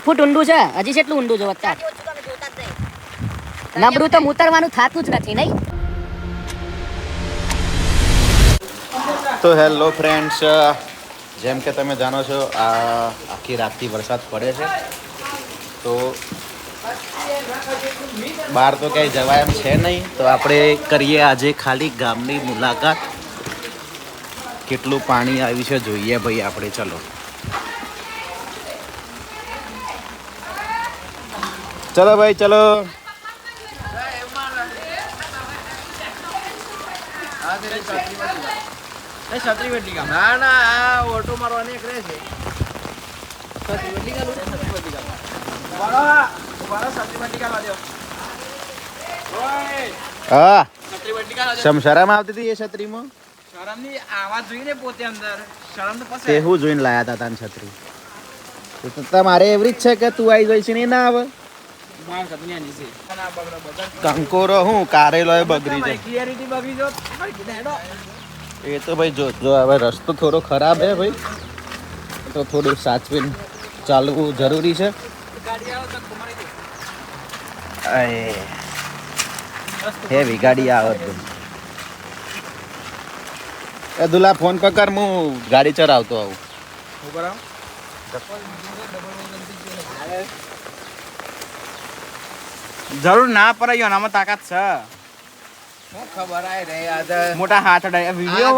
ફૂટ ઊંડું છે. હજી કેટલું ઊંડું છે વત્તા નબળું તો ઉતરવાનું થતું જ નથી નહીં. તો હેલો ફ્રેન્ડ્સ, જેમ કે તમે જાણો છો આ આખી રાતથી વરસાદ પડે છે, તો બહાર તો ક્યાંય જવાય એમ છે નહીં. તો આપણે કરીએ આજે ખાલી ગામની મુલાકાત. કેટલું પાણી આવ્યું છે જોઈએ ભાઈ આપણે. ચલો ચલો ભાઈ ચલો. ના ના આ ઓટો મારવાની એક રહે છે. હા શરમ આવતી હતી એ છત્રીમાં. શરમની આવાજ જોઈને પોતે અંદર શરમ તો તે હું જોઈને લાયા હતા તાન છત્રી. તો તમારે એવરી જ છે કે તું આવી જઈશ ને ના આવે. કંકોરો હું કારેલો એ બગડી જાય. ક્લિયરિટી બગડી જો. એ તો ભાઈ જો જો હવે રસ્તો થોડો ખરાબ હે ભાઈ, તો થોડું સાચવીને ચાલવું જરૂરી છે. હેવી ગાડી આવે તો એ દુલા ફોન પકડ, હું ગાડી ચલાવતો આવું. જરૂર ના પડે આમાં તાકાત છે. શું ખબર આય રે આજે મોટા હાથ વિડીયો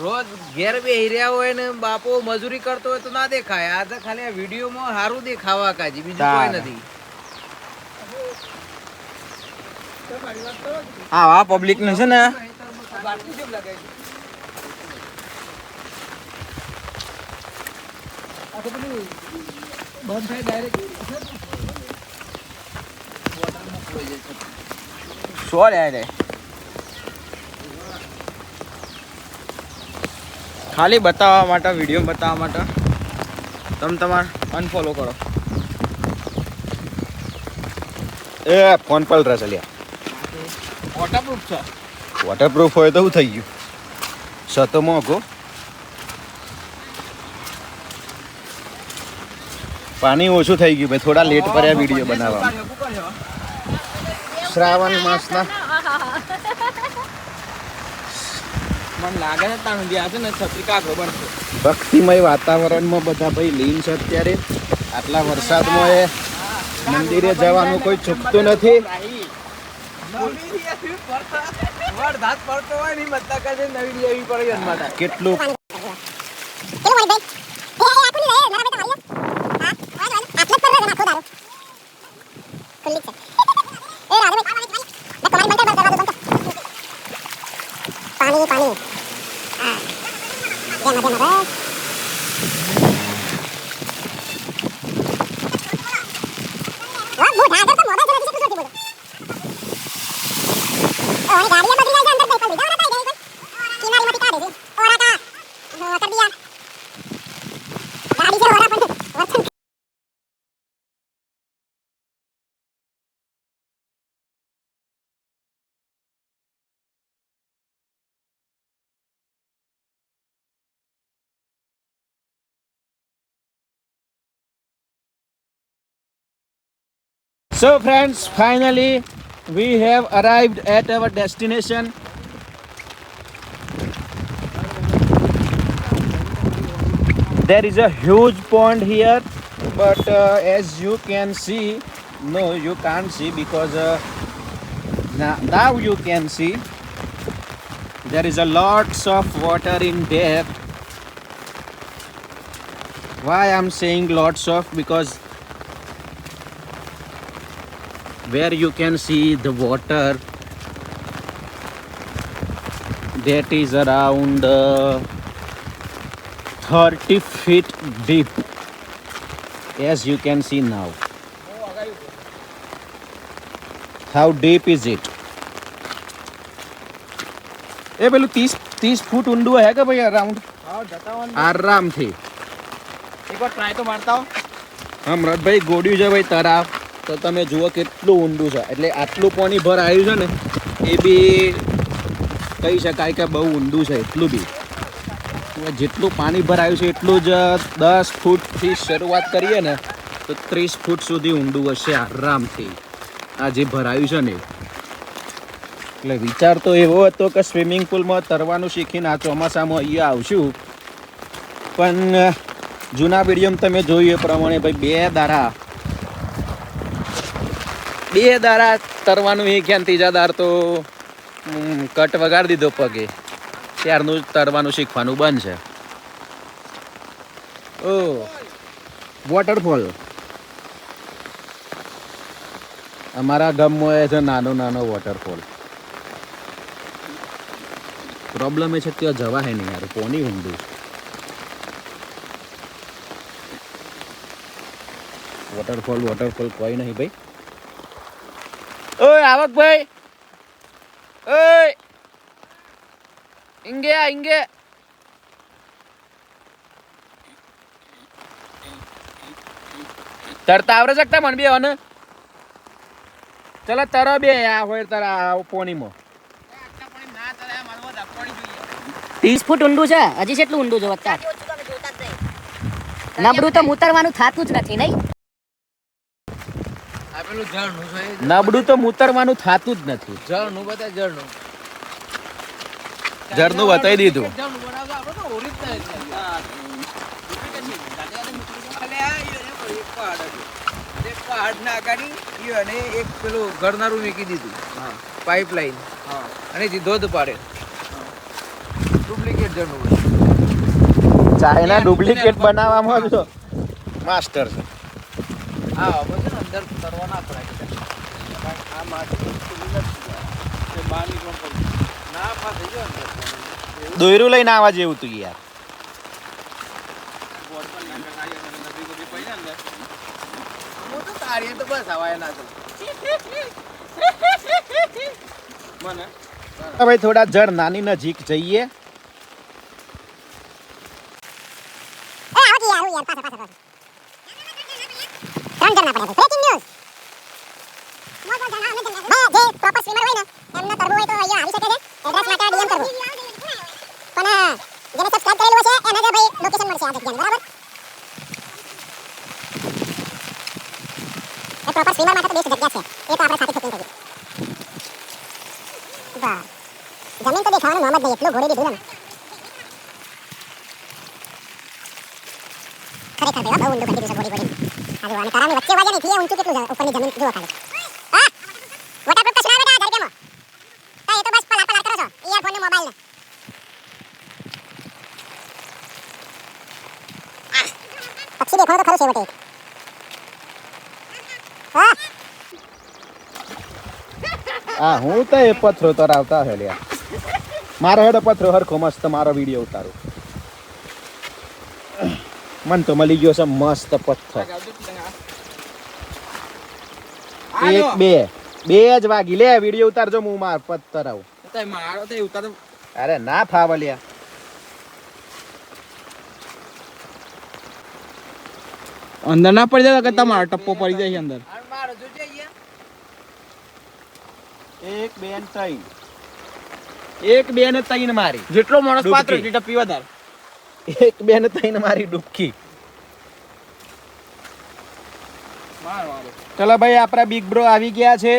રોજ ઘેર બેહી રહ્યા હોય ને બાપો મજૂરી કરતો હોય તો ના દેખાય. આજે ખાલી આ વિડીયોમાં સારું દેખાવા કાજી, બીજું કોઈ નથી. હા પબ્લિક ને છે ને શોર્ટ યાર ખાલી બતાવવા માટે, વિડીયો બતાવવા માટે તમે તમારે અનફોલો કરો. એ ફોન પર રસલ્યા વોટરપ્રૂફ છે. વોટરપ્રૂફ હોય તો શું થઈ ગયું? સતો મોઘો પાણી ઓછું થઈ ગયું ભાઈ. થોડા લેટ પડ્યા વિડીયો બનાવવામાં. શ્રાવણ માસના મને લાગે છે તાણ સુધી છે ને છત્રી કાગરો બનશે. ભક્તિમય વાતાવરણમાં બધા ભાઈ લીન છે અત્યારે. આટલા વરસાદમાં એ મંદિરે જવાનું કોઈ ચૂકતું નથી. કેટલું So friends, finally we have arrived at our destination. There is a huge pond here, but as you can see, no you can't see because now you can see there is a lots of water in there. Why I'm saying lots of? Because where you can see the water, that is around 30 feet deep, as you can see now. How deep is it? એ પેલું 30 ફૂટ ઊંડું હે કે ભાઈ around? આરામથી એકવાર try તો મારતા હો. અમરતભાઈ ગોડ્યું છે ભાઈ તળાવ, તો તમે જુઓ કેટલું ઊંડું છે. એટલે આટલું પાણી ભર આવ્યું છે ને એ બી કહી શકાય કે બહુ ઊંડું છે. એટલું બી જેટલું પાણી ભરાયું છે એટલું જ 10 ફૂટથી શરૂઆત કરીએ ને તો 30 ફૂટ સુધી ઊંડું હશે આરામથી. આ જે ભરાયું છે ને, એટલે વિચાર તો એવો હતો કે સ્વિમિંગ પુલમાં તરવાનું શીખીને આ ચોમાસામાં અહીંયા આવશું, પણ જૂના વિડીયોમાં તમે જોયું એ પ્રમાણે ભાઈ બે દારા તરવાનું એ ક્યાં, ત્રીજા દાર તો કટ વગાડી દીધો પગે, ત્યારનું તરવાનું શીખવાનું બંધ છે. ઓ વોટરફોલ અમારા ગામમાં એ છે નાનો નાનો વોટરફોલ. પ્રોબ્લેમ એ છે ત્યાં જવા હે નહીં યાર, કોની ઊંડું. વોટરફોલ કોઈ નહીં ભાઈ. ઓય આવક ભાઈ, ઓય ઇંગે તરતા આવડે શકતા મને બે અને ચલો તરો બે આ હોય તારા પોણીમાં 30 ફૂટ ઊંડું છે. હજી કેટલું ઊંડું જો અત્યાર નબળું તો ઉતરવાનું થતું જ નથી નહીં. આ પેલું ઝરણું છે, નબળું તો ઉતરવાનું થતું જ નથી. ઝરણું બતા ઝરણું બતાવી દીધું. ઝરણું બનાવતો આપણે તો ઓરિજિનલ છે. એક પહાડ ના આગાડી ઈ અને એક પેલું ઘરનારું મૂકી દીધું, પાઇપલાઇન, અને જે ધોધ પાડે ડુપ્લિકેટ ઝરણું. ચાઇના ડુપ્લિકેટ બનાવવામાં તો માસ્ટર છે. હા બધું અંદર તરવા ના પડાય. આ માટી બહાર નીકળવા પડે ના પા થઈ ગયો અંદર. દોયરું લઈને આવવા જેવું તું યાર. હું તો તારીએ તો બસ હવાય ના ચાલ. હવે થોડા ઝરણાની નજીક જઈએ. જમીન તો દેખાવાનું મોહમ્મદ ભાઈ એટલું ઘોડી દીધું ને ખરેખર ભાઈ બહુ ઊંડું કરી દીધું છે ઘોડી. આ જો અને તારાની વચ્ચે વાગે નહીં ઊંચું કેટલું છે ઉપરની જમીન જુઓ ખાલી. હા વોટરપ્રૂફ કશું ના બેટા દરકેમાં તા એ તો બસ પલાર કરો છો ઇયરફોન ને મોબાઈલ ને પક્ષી દેખો તો ખરું છે વટે. હા હા હું તો એ પથરો તરાવતા હે લ્યા. મારો હેડો પથરો હરખો મસ્ત મારો વિડીયો ઉતારો. મન તો મળી ગયો છે મસ્ત પથ્થર. એક બે જ વાગી લે વિડીયો ઉતારજો હું માર પથ્થર આવું. મારો તો ઉતાર અરે ના ફાવે લ્યા. અંદર ના પડી જાય કે તમારો ટપ્પો પડી જાય છે અંદર. અને મારો જોજે અહીંયા 1 2 ને 3 1 2 ને 3 મારી જેટલો માણસ પાત્ર ડૂબકી. એટલી ટપ્પી વધારે. 1 2 ને 3 મારી ડૂબકી. ચલો ભાઈ આપણા બિગ બ્રો આવી ગયા છે.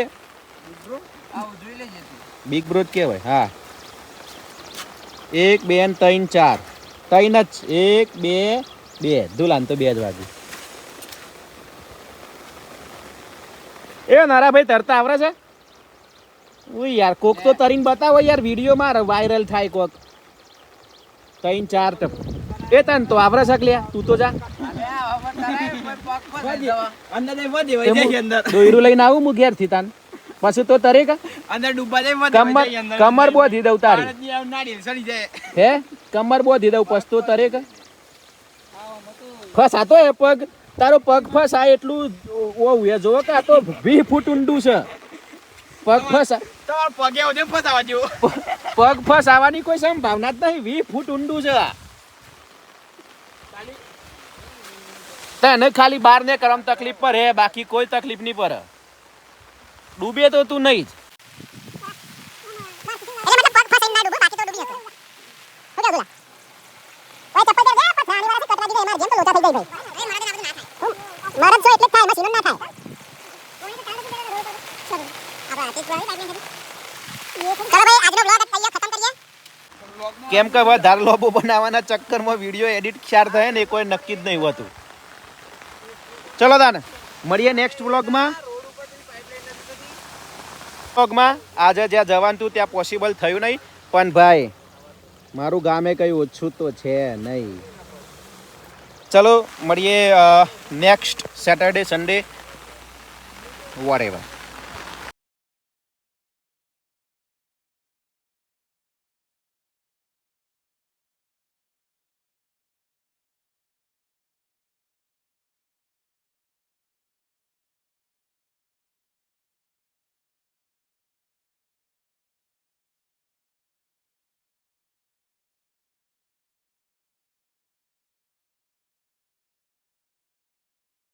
આવો જોઈ લેજે તું. બિગ બ્રો જ કહેવાય. હા 1 2 ને 3 4 3 જ 1 2 2 દુલાન તો 2 જ વાગી. એ નારા ભાઈ તરતા આવડે છે? ઓય યાર કોક તો તરીને બતાવો યાર વિડીયો માં વાયરલ થાય કોક. 3 4 ટપ એ તન તો આવડે છે લ્યા તું તો જા. અરે આ હવે તારે કોઈ પગ પર જવા. અંદર જઈ વધે વહી જાય અંદર. દોયરું લઈને આવું હું ઘેર થી તાન પછી તો તરે કા અંદર ડૂબા જાય વધે વહી જાય અંદર. કમર બોધી દઉં તારી. ભારતની આ નાળિયેર સડી જાય. હે કમર બોધી દઉં પછી તો તરે કા ફસાતો એ પગ તારો પગ ફસાય એટલું ઓવું એ જોવો કે આ તો 20 ફૂટ ઊંડું છે. પગ ફસા તમાર પગે ઓને ફસાવા જેવો. પગ ફસાવાની કોઈ સંભાવના જ નહીં. 20 ફૂટ ઊંડું છે. તને ખાલી બહાર ને કરમ તકલીફ પર હે બાકી કોઈ તકલીફ નહીં પર. ડૂબે તો તું નહીં જ. એટલે મતલબ પગ ફસાઈને ના ડૂબો બાકી તો ડૂબી હતો. શું કે બોલા ઓય ચપ્પલ દે પથરાણી વાળા કટરા દીધે માર જેમ તો લોચા થઈ ગઈ ભાઈ. એ મારા દે ના બધું ના થાય. મરદ છો એટલે જ થાય એમાં સિનન ના થાય ચલો ભાઈ આજનો બ્લોગ અહીંયા ખતમ કરીએ કેમ કે વધારે લોબો બનાવવાના ચક્કરમાં વિડીયો એડિટ ક્ષાર થાય ને એ કોઈ નક્કી જ નહીં હોતું. ચલો તાને મળીએ નેક્સ્ટ વ્લોગમાં. આજે જ્યાં જવાનું હતું ત્યાં પોસિબલ થયું નહીં, પણ ભાઈ મારું ગામે કઈ ઓછું તો છે નહીં. ચલો મળીએ next Saturday Sunday vote ever.